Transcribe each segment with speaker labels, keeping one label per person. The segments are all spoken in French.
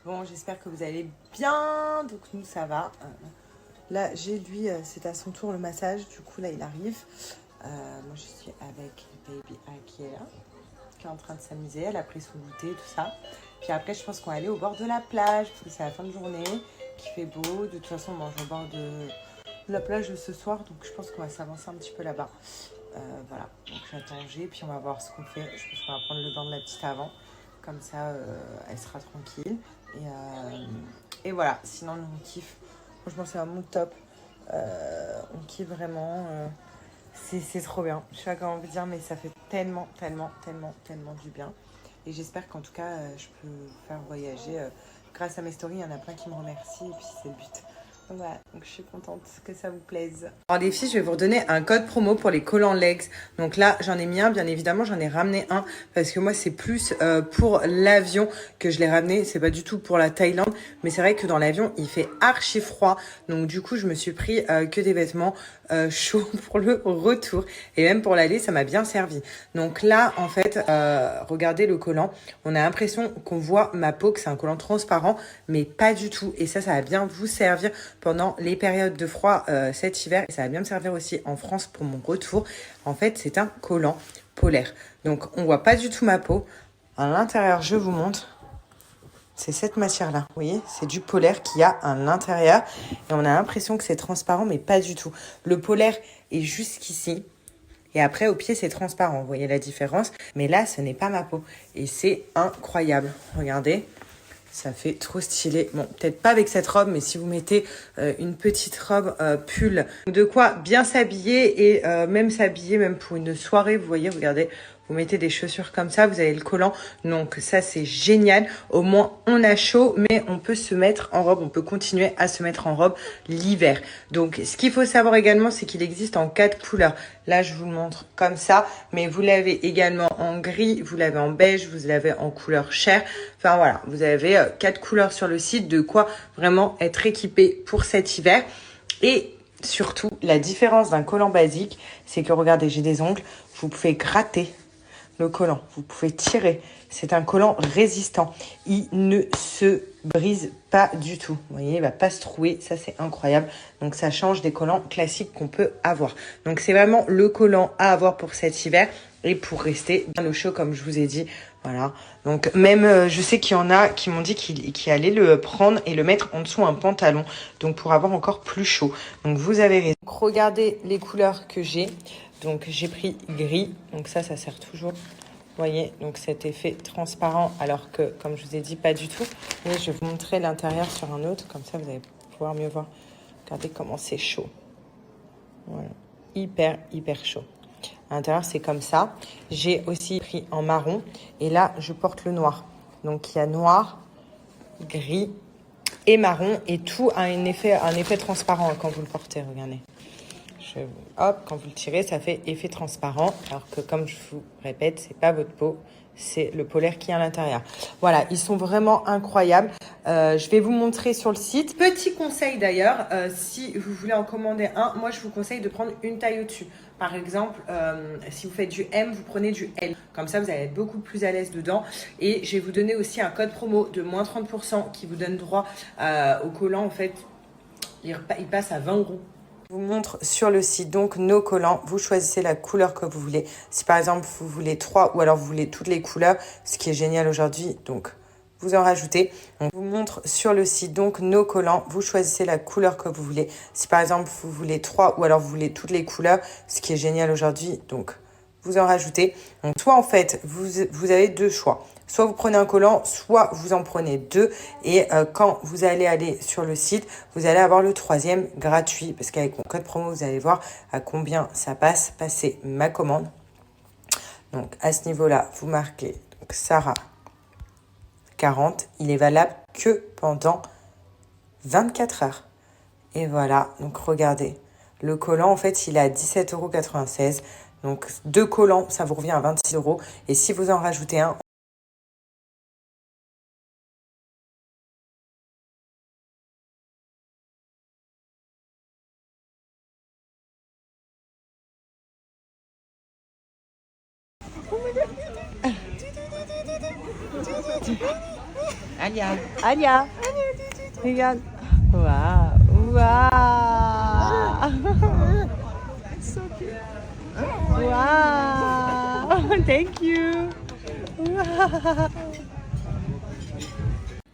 Speaker 1: Bon, j'espère que vous allez bien. Donc nous, ça va. Là, j'ai lui, c'est à son tour le massage. Du coup, là, il arrive. Moi, je suis avec Baby A qui est là, qui est en train de s'amuser. Elle a pris son goûter, tout ça. Puis après, je pense qu'on va aller au bord de la plage, parce que c'est la fin de journée, qu'il fait beau. De toute façon, on mange au bord de la plage ce soir. Donc, je pense qu'on va s'avancer un petit peu là-bas. Voilà. Donc, j'attends G, puis on va voir ce qu'on fait. Je pense qu'on va prendre le bain de la petite avant. Comme ça, elle sera tranquille. Et voilà, sinon nous on kiffe. Franchement c'est vraiment top. On kiffe vraiment. C'est trop bien. Je sais pas comment vous dire, mais ça fait tellement du bien. Et j'espère qu'en tout cas, je peux vous faire voyager. Grâce à mes stories, il y en a plein qui me remercient. Et puis c'est le but. Donc voilà, donc je suis contente que ça vous plaise. Alors les filles, je vais vous redonner un code promo pour les collants legs. Donc là, j'en ai mis un, bien évidemment, j'en ai ramené un parce que moi, c'est plus pour l'avion que je l'ai ramené. C'est pas du tout pour la Thaïlande, mais c'est vrai que dans l'avion, il fait archi froid. Donc du coup, je me suis pris que des vêtements chauds pour le retour. Et même pour l'aller, ça m'a bien servi. Donc là, en fait, regardez le collant. On a l'impression qu'on voit ma peau, que c'est un collant transparent, mais pas du tout. Et ça va bien vous servir pendant les périodes de froid cet hiver. Et ça va bien me servir aussi en France pour mon retour. En fait, c'est un collant polaire. Donc, on voit pas du tout ma peau. À l'intérieur, je vous montre. C'est cette matière-là. Vous voyez, c'est du polaire qu'il y a à l'intérieur. Et on a l'impression que c'est transparent, mais pas du tout. Le polaire est jusqu'ici. Et après, au pied, c'est transparent. Vous voyez la différence. Mais là, ce n'est pas ma peau. Et c'est incroyable. Regardez. Ça fait trop stylé. Bon, peut-être pas avec cette robe, mais si vous mettez une petite robe pull, de quoi bien s'habiller et même s'habiller, même pour une soirée, vous voyez, regardez, vous mettez des chaussures comme ça, vous avez le collant. Donc ça, c'est génial. Au moins, on a chaud, mais on peut se mettre en robe, on peut continuer à se mettre en robe l'hiver. Donc, ce qu'il faut savoir également, c'est qu'il existe en 4 couleurs. Là, je vous le montre comme ça, mais vous l'avez également en gris, vous l'avez en beige, vous l'avez en couleur chair. Enfin voilà, vous avez 4 couleurs sur le site, de quoi vraiment être équipé pour cet hiver. Et surtout, la différence d'un collant basique, c'est que regardez, j'ai des ongles, vous pouvez gratter le collant, vous pouvez tirer. C'est un collant résistant. Il ne se brise pas du tout. Vous voyez, il va pas se trouer. Ça, c'est incroyable. Donc, ça change des collants classiques qu'on peut avoir. Donc, c'est vraiment le collant à avoir pour cet hiver et pour rester bien au chaud, comme je vous ai dit. Voilà. Donc, même, je sais qu'il y en a qui m'ont dit qu'ils allaient le prendre et le mettre en dessous un pantalon. Donc, pour avoir encore plus chaud. Donc, vous avez raison. Donc, regardez les couleurs que j'ai. Donc, j'ai pris gris. Donc, ça sert toujours. Vous voyez, donc cet effet transparent, alors que, comme je vous ai dit, pas du tout. Et je vais vous montrer l'intérieur sur un autre, comme ça vous allez pouvoir mieux voir. Regardez comment c'est chaud. Voilà, hyper chaud. À l'intérieur, c'est comme ça. J'ai aussi pris en marron, et là, je porte le noir. Donc, il y a noir, gris et marron, et tout a un effet transparent quand vous le portez, regardez. Hop, quand vous le tirez, ça fait effet transparent. Alors que, comme je vous répète, c'est pas votre peau, c'est le polaire qui est à l'intérieur. Voilà, ils sont vraiment incroyables. Je vais vous montrer sur le site. Petit conseil d'ailleurs, si vous voulez en commander un, moi je vous conseille de prendre une taille au-dessus. Par exemple, si vous faites du M, vous prenez du L. Comme ça, vous allez être beaucoup plus à l'aise dedans. Et je vais vous donner aussi un code promo de moins 30% qui vous donne droit au collant. En fait, il passe à 20 €. Je vous montre sur le site donc nos collants. Vous choisissez la couleur que vous voulez. Si par exemple vous voulez 3 ou alors vous voulez toutes les couleurs, ce qui est génial aujourd'hui, donc vous en rajoutez. On vous montre sur le site donc nos collants. Vous choisissez la couleur que vous voulez. Si par exemple vous voulez 3 ou alors vous voulez toutes les couleurs, ce qui est génial aujourd'hui, donc vous en rajoutez. Donc soit en fait vous avez deux choix. Soit vous prenez un collant, soit vous en prenez deux. Et quand vous allez aller sur le site, vous allez avoir le troisième gratuit. Parce qu'avec mon code promo, vous allez voir à combien ça passe. Passer ma commande. Donc à ce niveau-là, vous marquez donc, Sarah 40. Il est valable que pendant 24 heures. Et voilà, donc regardez. Le collant, en fait, il est à 17,96 €. Donc deux collants, ça vous revient à 26 €. Et si vous en rajoutez un, Alia. Alia. Regarde. Waouh. Waouh. So cute. Wow. Thank you. Wow.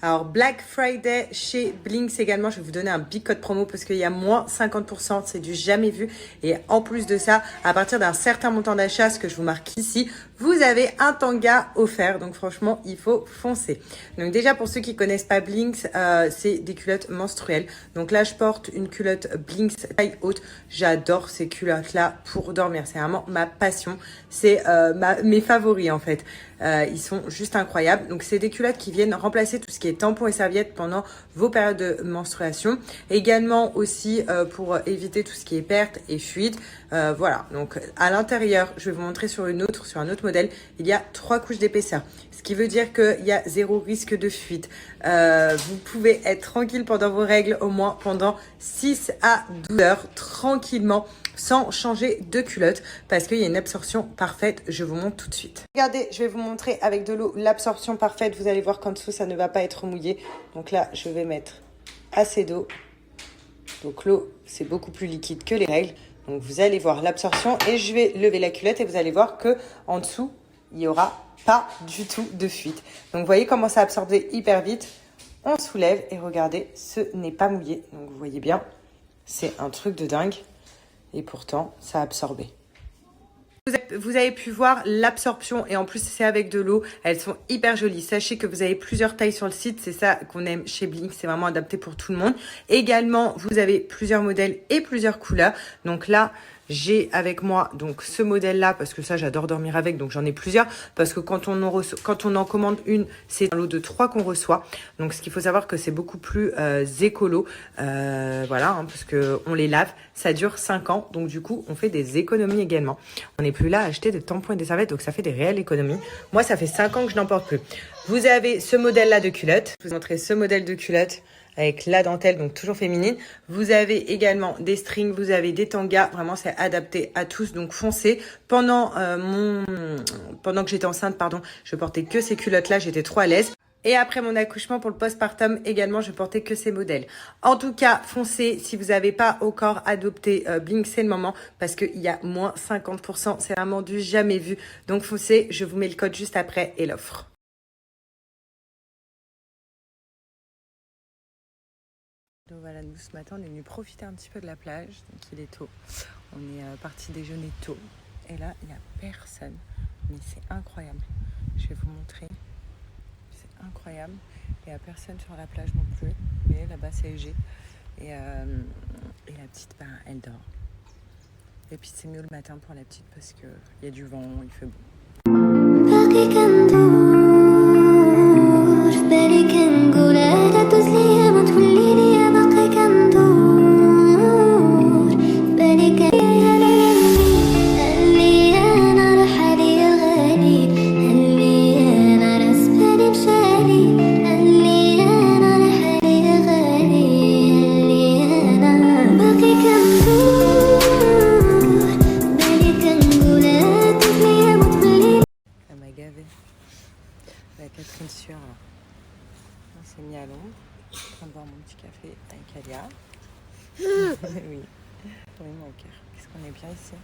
Speaker 1: Alors Black Friday chez Blinks également, je vais vous donner un big code promo parce qu'il y a moins 50%, c'est du jamais vu. Et en plus de ça, à partir d'un certain montant d'achat, ce que je vous marque ici, vous avez un tanga offert. Donc franchement, il faut foncer. Donc déjà pour ceux qui connaissent pas Blinks, c'est des culottes menstruelles. Donc là, je porte une culotte Blinks taille haute. J'adore ces culottes-là pour dormir. C'est vraiment ma passion. C'est mes favoris en fait. Ils sont juste incroyables. Donc c'est des culottes qui viennent remplacer tout ce qui est tampons et serviettes pendant vos périodes de menstruation. Également aussi pour éviter tout ce qui est perte et fuite. Voilà. Donc à l'intérieur, je vais vous montrer sur un autre modèle, il y a 3 couches d'épaisseur. Ce qui veut dire qu'il y a 0 risque de fuite. Vous pouvez être tranquille pendant vos règles au moins pendant 6 à 12 heures tranquillement sans changer de culotte parce qu'il y a une absorption parfaite. Je vous montre tout de suite. Regardez, je vais vous montrer avec de l'eau l'absorption parfaite. Vous allez voir qu'en dessous, ça ne va pas être mouillé. Donc là, je vais mettre assez d'eau. Donc l'eau, c'est beaucoup plus liquide que les règles. Donc vous allez voir l'absorption et je vais lever la culotte et vous allez voir que en dessous, il n'y aura pas du tout de fuite. Donc vous voyez comment ça absorbe hyper vite. On soulève et regardez, ce n'est pas mouillé. Donc vous voyez bien, c'est un truc de dingue. Et pourtant, ça a absorbé. Vous avez pu voir l'absorption et en plus c'est avec de l'eau. Elles sont hyper jolies. Sachez que vous avez plusieurs tailles sur le site. C'est ça qu'on aime chez Blink. C'est vraiment adapté pour tout le monde. Également, vous avez plusieurs modèles et plusieurs couleurs. Donc là, j'ai avec moi donc ce modèle-là parce que ça, j'adore dormir avec. Donc j'en ai plusieurs parce que quand on en commande une, c'est un lot de 3 qu'on reçoit. Donc ce qu'il faut savoir que c'est beaucoup plus écolo. Voilà, hein, parce que on les lave. Ça dure 5 ans. Donc du coup, on fait des économies également. On n'est plus là à acheter des tampons et des serviettes. Donc ça fait des réelles économies. Moi, ça fait 5 ans que je n'en porte plus. Vous avez ce modèle-là de culotte. Je vous montrer ce modèle de culotte avec la dentelle, donc toujours féminine. Vous avez également des strings, vous avez des tangas. Vraiment, c'est adapté à tous, donc foncez. Pendant que j'étais enceinte, pardon, je portais que ces culottes-là, j'étais trop à l'aise. Et après mon accouchement pour le postpartum, également, je portais que ces modèles. En tout cas, foncez. Si vous n'avez pas encore adopté Blink, c'est le moment parce qu'il y a moins 50%. C'est vraiment du jamais vu. Donc foncez, je vous mets le code juste après et l'offre. Donc voilà, nous ce matin on est venu profiter un petit peu de la plage, donc il est tôt, on est parti déjeuner tôt et là il n'y a personne, mais c'est incroyable, je vais vous montrer, c'est incroyable, il n'y a personne sur la plage non plus, mais là-bas c'est léger et la petite elle dort et puis c'est mieux le matin pour la petite parce qu'il y a du vent, il fait beau. La Catherine Sueur, là. On s'est mis à l'ombre, en train de boire mon petit café avec Alia. Oui, mon cœur. Qu'est-ce qu'on est bien ici.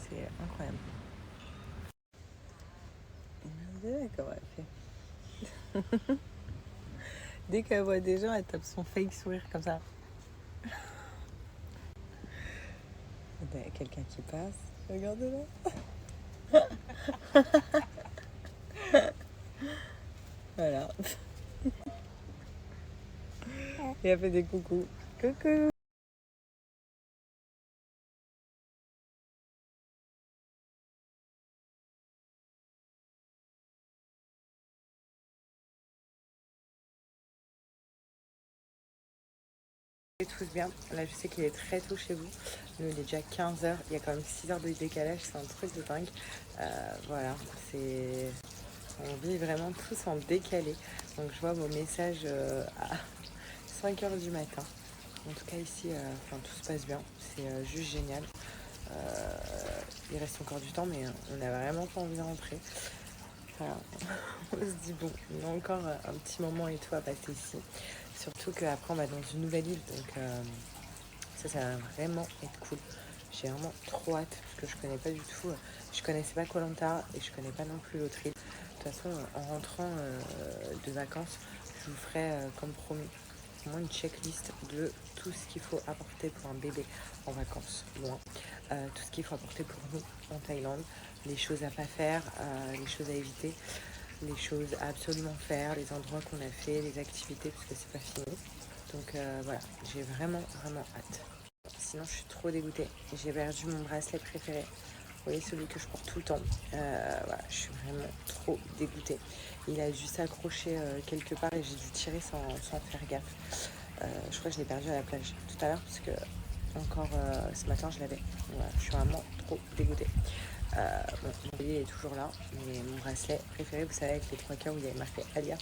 Speaker 1: C'est incroyable. Comment elle fait. Dès qu'elle voit des gens, elle tape son fake sourire comme ça. Il y a quelqu'un qui passe. Regardez-la. Voilà. Et elle fait des coucous. Coucou. Tous bien. Là, je sais qu'il est très tôt chez vous. Nous, il est déjà 15h. Il y a quand même 6 heures de décalage. C'est un truc de dingue. Voilà. On vit vraiment tous en décalé. Donc, je vois vos messages à 5h du matin. En tout cas, ici, tout se passe bien. C'est juste génial. Il reste encore du temps, mais on n'a vraiment pas envie de rentrer. voilà. On se dit bon, il y a encore un petit moment et tout à passer ici. Surtout qu'après on va dans une nouvelle île, donc ça va vraiment être cool. J'ai vraiment trop hâte parce que je connais pas du tout. Je connaissais pas Koh Lanta et je connais pas non plus l'autre île. De toute façon, en rentrant de vacances, je vous ferai comme promis au moins une checklist de tout ce qu'il faut apporter pour un bébé en vacances loin, tout ce qu'il faut apporter pour nous en Thaïlande, les choses à pas faire, les choses à éviter, les choses à absolument faire, les endroits qu'on a fait, les activités parce que c'est pas fini. Donc voilà, j'ai vraiment hâte. Sinon je suis trop dégoûtée, j'ai perdu mon bracelet préféré. Vous voyez, celui que je porte tout le temps. Voilà, je suis vraiment trop dégoûtée. Il a dû s'accrocher quelque part et j'ai dû tirer sans faire gaffe. Je crois que je l'ai perdu à la plage tout à l'heure parce que encore ce matin je l'avais. Voilà, je suis vraiment trop dégoûtée. Bon, mon collier est toujours là, mais mon bracelet préféré, vous savez, avec les 3 cœurs où il y avait marqué Alia,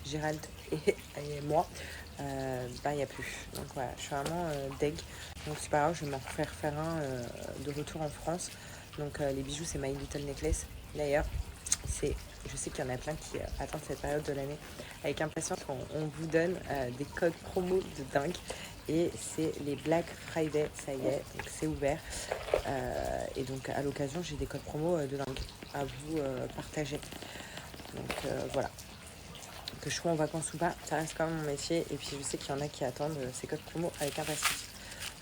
Speaker 1: Gérald et moi, il n'y a plus. Donc voilà, je suis vraiment deg. Donc c'est pas grave, je vais m'en faire un de retour en France. Donc les bijoux, c'est My Little Necklace. D'ailleurs, je sais qu'il y en a plein qui attendent cette période de l'année avec impatience. On vous donne des codes promo de dingue. Et c'est les Black Friday, ça y est, donc c'est ouvert. Et donc à l'occasion, j'ai des codes promo de dingue à vous partager. Donc voilà. Que je sois en vacances ou pas, ça reste quand même mon métier. Et puis je sais qu'il y en a qui attendent ces codes promo avec impatience.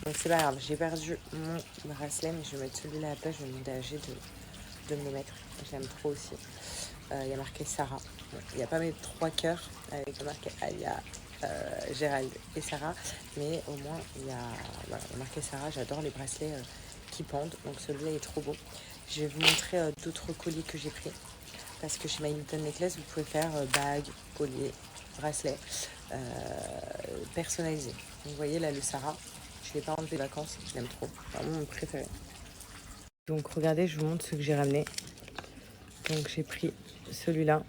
Speaker 1: Donc c'est pas grave, j'ai perdu mon bracelet, mais je vais mettre celui-là à la place. Je vais demander à G de me le mettre. J'aime trop aussi. Il y a marqué Sarah. Bon, il n'y a pas mes 3 cœurs avec marqué Alia, Gérald et Sarah, mais au moins il y a marqué Sarah. J'adore les bracelets qui pendent, donc celui-là est trop beau. Je vais vous montrer d'autres colliers que j'ai pris, parce que chez My Little Necklace vous pouvez faire bague, collier, bracelet personnalisé. Donc, vous voyez là le Sarah, je ne l'ai pas enlevé de vacances, je l'aime trop, vraiment mon préféré. Donc regardez, je vous montre ce que j'ai ramené. Donc j'ai pris celui-là.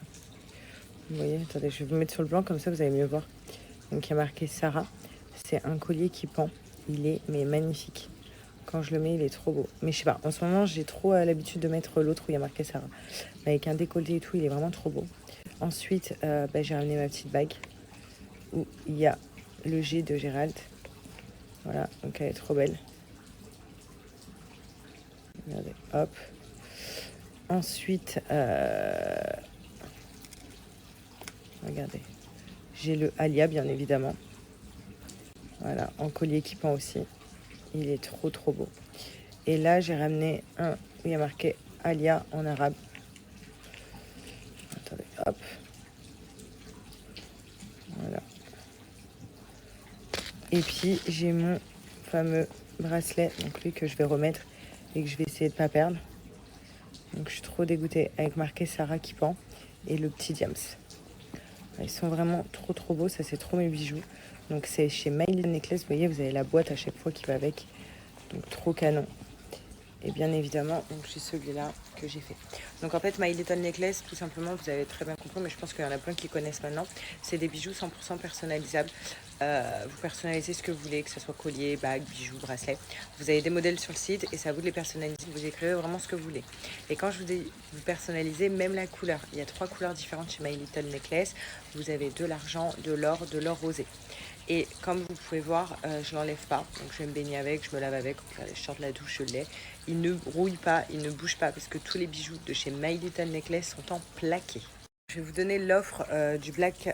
Speaker 1: Vous voyez, attendez, je vais vous mettre sur le blanc comme ça vous allez mieux voir. Donc il y a marqué Sarah. C'est un collier qui pend. Il est mais magnifique. Quand je le mets, il est trop beau. Mais je sais pas, en ce moment j'ai trop l'habitude de mettre l'autre où il y a marqué Sarah. Mais avec un décolleté et tout, il est vraiment trop beau. Ensuite, j'ai ramené ma petite bague où il y a le G de Gérald. Voilà, donc elle est trop belle. Regardez, hop. Ensuite, regardez, j'ai le Alia bien évidemment. Voilà, en collier qui pend aussi. Il est trop beau. Et là, j'ai ramené un où il y a marqué Alia en arabe. Attendez, hop. Voilà. Et puis, j'ai mon fameux bracelet, donc lui que je vais remettre et que je vais essayer de ne pas perdre. Donc, je suis trop dégoûtée avec marqué Sarah qui pend et le petit Diams. Ils sont vraiment trop beaux, ça c'est trop mes bijoux. Donc c'est chez My Little Necklace, vous voyez, vous avez la boîte à chaque fois qui va avec. Donc trop canon. Et bien évidemment, donc j'ai celui-là que j'ai fait. Donc en fait, My Little Necklace, tout simplement, vous avez très bien compris, mais je pense qu'il y en a plein qui connaissent maintenant. C'est des bijoux 100% personnalisables. Vous personnalisez ce que vous voulez, que ce soit collier, bague, bijoux, bracelet. Vous avez des modèles sur le site et c'est à vous de les personnaliser. Vous écrivez vraiment ce que vous voulez. Et quand je vous dis vous personnalisez, même la couleur. Il y a 3 couleurs différentes chez My Little Necklace. Vous avez de l'argent, de l'or rosé. Et comme vous pouvez voir, je l'enlève pas. Donc je vais me baigner avec, je me lave avec. Regardez, je sors de la douche, je l'ai. Il ne rouille pas, il ne bouge pas parce que tous les bijoux de chez My Little Necklace sont en plaqué. Je vais vous donner l'offre du Black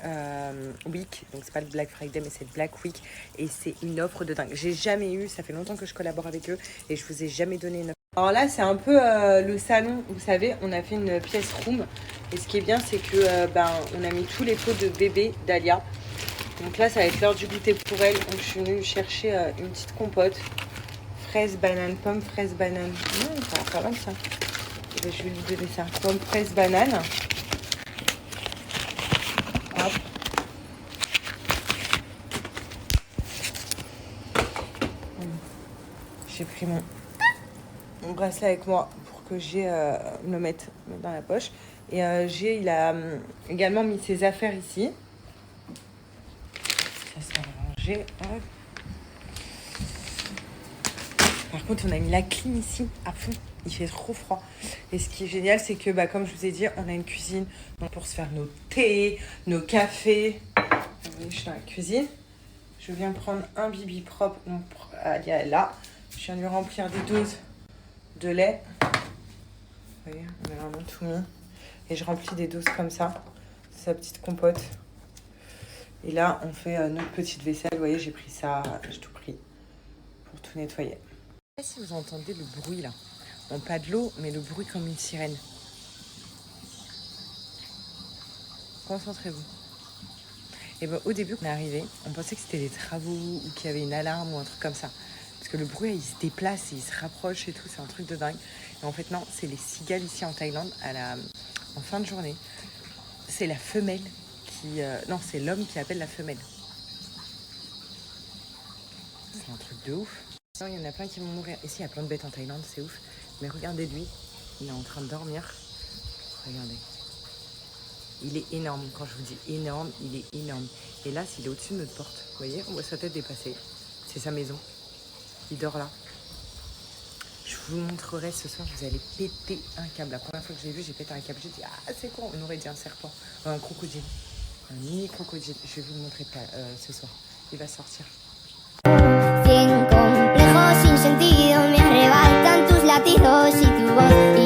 Speaker 1: Week. Donc c'est pas le Black Friday mais c'est le Black Week. Et c'est une offre de dingue. J'ai jamais eu, ça fait longtemps que je collabore avec eux et je vous ai jamais donné une offre. Alors là c'est un peu le salon, vous savez, on a fait une pièce room. Et ce qui est bien c'est que on a mis tous les pots de bébé d'Alia. Donc là ça va être l'heure du goûter pour elle. Donc je suis venue chercher une petite compote. Fraise, banane, pomme, fraise, banane. Ça va pas mal ça. Je vais lui donner ça. Pomme, fraise, banane. Hop. J'ai pris mon bracelet avec moi pour que j'ai me le mette dans la poche. Et il a également mis ses affaires ici. Ça sera rangé. Hop. Par contre, on a mis la clim ici à fond. Il fait trop froid. Et ce qui est génial, c'est que, comme je vous ai dit, on a une cuisine donc pour se faire nos thés, nos cafés. Vous voyez, je suis dans la cuisine. Je viens prendre un bibi propre. Donc, Ali est là. Je viens lui remplir des doses de lait. Vous voyez, on a vraiment tout mis. Et je remplis des doses comme ça. C'est sa petite compote. Et là, on fait notre petite vaisselle. Vous voyez, j'ai pris ça, j'ai tout pris pour tout nettoyer. Je ne sais pas si vous entendez le bruit là. Bon, pas de l'eau, mais le bruit comme une sirène. Concentrez-vous. Et au début, quand on est arrivé, on pensait que c'était des travaux ou qu'il y avait une alarme ou un truc comme ça. Parce que le bruit, il se déplace, il se rapproche et tout, c'est un truc de dingue. Et en fait, non, c'est les cigales ici en Thaïlande, en fin de journée. C'est la femelle qui... non, c'est l'homme qui appelle la femelle. C'est un truc de ouf. Il y en a plein qui vont mourir. Ici, il y a plein de bêtes en Thaïlande, c'est ouf. Mais regardez lui, il est en train de dormir. Regardez. Il est énorme. Quand je vous dis énorme, il est énorme. Et là, s'il est au-dessus de notre porte, vous voyez, on voit sa tête dépasser. C'est sa maison. Il dort là. Je vous montrerai ce soir, vous allez péter un câble. La première fois que j'ai vu, j'ai pété un câble. J'ai dit, ah, c'est con, on aurait dit un serpent. Un crocodile. Un mini crocodile. Je vais vous le montrer ce soir. Il va sortir.
Speaker 2: Cien complejos sin sentido me arrebatan tus latidos y tu voz.